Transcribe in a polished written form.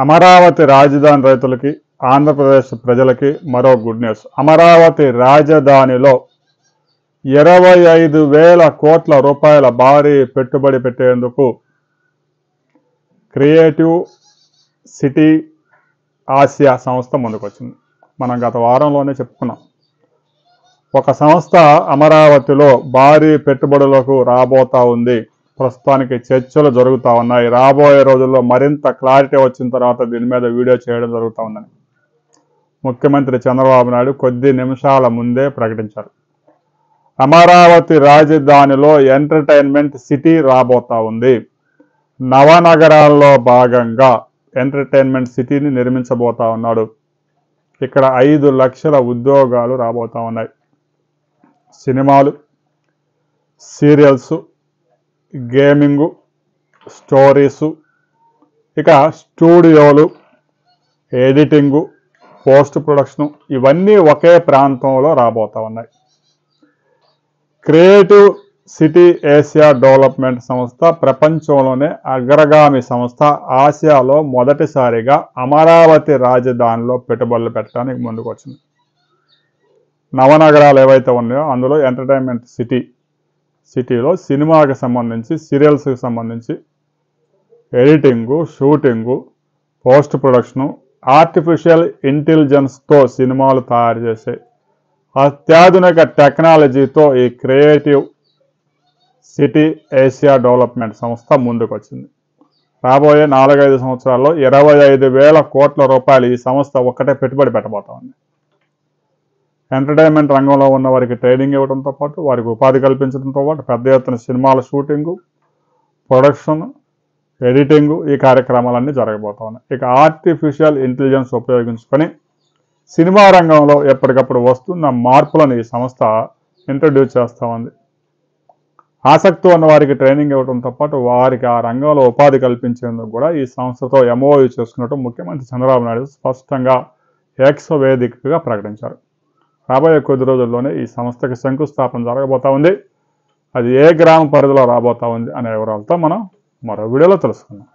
అమరావతి రాజధాని రైతులకి ఆంధ్రప్రదేశ్ ప్రజలకి మరో గుడ్ న్యూస్. అమరావతి రాజధానిలో 25,000 కోట్ల రూపాయల భారీ పెట్టుబడి పెట్టేందుకు క్రియేటివ్ సిటీ ఆసియా సంస్థ ముందుకొచ్చింది. మనం గత వారంలోనే చెప్పుకున్నాం. ఒక సంస్థ అమరావతిలో భారీ పెట్టుబడులకు రాబోతా ఉంది. ప్రస్తుతానికి చర్చలు జరుగుతూ ఉన్నాయి. రాబోయే రోజుల్లో మరింత క్లారిటీ వచ్చిన తర్వాత దీని మీద వీడియో చేయడం జరుగుతూ ఉందని ముఖ్యమంత్రి చంద్రబాబు నాయుడు కొద్ది నిమిషాల ముందే ప్రకటించారు. అమరావతి రాజధానిలో ఎంటర్టైన్మెంట్ సిటీ రాబోతా ఉంది. నవనగరాల్లో భాగంగా ఎంటర్టైన్మెంట్ సిటీని నిర్మించబోతా ఉన్నాడు. ఇక్కడ 5 లక్షల ఉద్యోగాలు రాబోతా ఉన్నాయి. సినిమాలు, సీరియల్స్, గేమింగు, స్టోరీసు, ఇక స్టూడియోలు, ఎడిటింగు, పోస్ట్ ప్రొడక్షను ఇవన్నీ ఒకే ప్రాంతంలో రాబోతా ఉన్నాయి. క్రియేటివ్ సిటీ ఏషియా డెవలప్మెంట్ సంస్థ ప్రపంచంలోనే అగ్రగామి సంస్థ. ఆసియాలో మొదటిసారిగా అమరావతి రాజధానిలో పెట్టుబడులు పెట్టడానికి ముందుకు వచ్చింది. నవనగరాలు ఏవైతే ఉన్నాయో అందులో ఎంటర్టైన్మెంట్ సిటీలో సినిమాకి సంబంధించి, సీరియల్స్కి సంబంధించి editing, shooting, post production, artificial ఇంటెలిజెన్స్తో సినిమాలు తయారు చేసే అత్యాధునిక టెక్నాలజీతో ఈ క్రియేటివ్ సిటీ ఏషియా డెవలప్మెంట్ సంస్థ ముందుకు వచ్చింది. రాబోయే 4-5 సంవత్సరాల్లో 25,000 కోట్ల రూపాయలు ఈ సంస్థ ఒక్కటే పెట్టుబడి పెట్టబోతా ఉంది. ఎంటర్టైన్మెంట్ రంగంలో ఉన్న వారికి ట్రైనింగ్ ఇవ్వడంతో పాటు, వారికి ఉపాధి కల్పించడంతో పాటు పెద్ద ఎత్తున సినిమాల షూటింగు, ప్రొడక్షన్, ఎడిటింగు ఈ కార్యక్రమాలన్నీ జరగబోతా ఉన్నాయి. ఇక ఆర్టిఫిషియల్ ఇంటెలిజెన్స్ ఉపయోగించుకొని సినిమా రంగంలో ఎప్పటికప్పుడు వస్తున్న మార్పులను ఈ సంస్థ ఇంట్రడ్యూస్ చేస్తూ ఉంది. ఆసక్తి ఉన్న వారికి ట్రైనింగ్ ఇవ్వడంతో పాటు వారికి ఆ రంగంలో ఉపాధి కల్పించేందుకు కూడా ఈ సంస్థతో ఎంఓయూ చేసుకున్నట్టు ముఖ్యమంత్రి చంద్రబాబు నాయుడు స్పష్టంగా ఎక్స్ వేదికగా ప్రకటించారు. రాబోయే కొద్ది రోజుల్లోనే ఈ సంస్థకి శంకుస్థాపన జరగబోతా ఉంది. అది ఏ గ్రామ పరిధిలో రాబోతా ఉంది అనే వివరాలతో మనం మరో వీడియోలో తెలుసుకుందాం.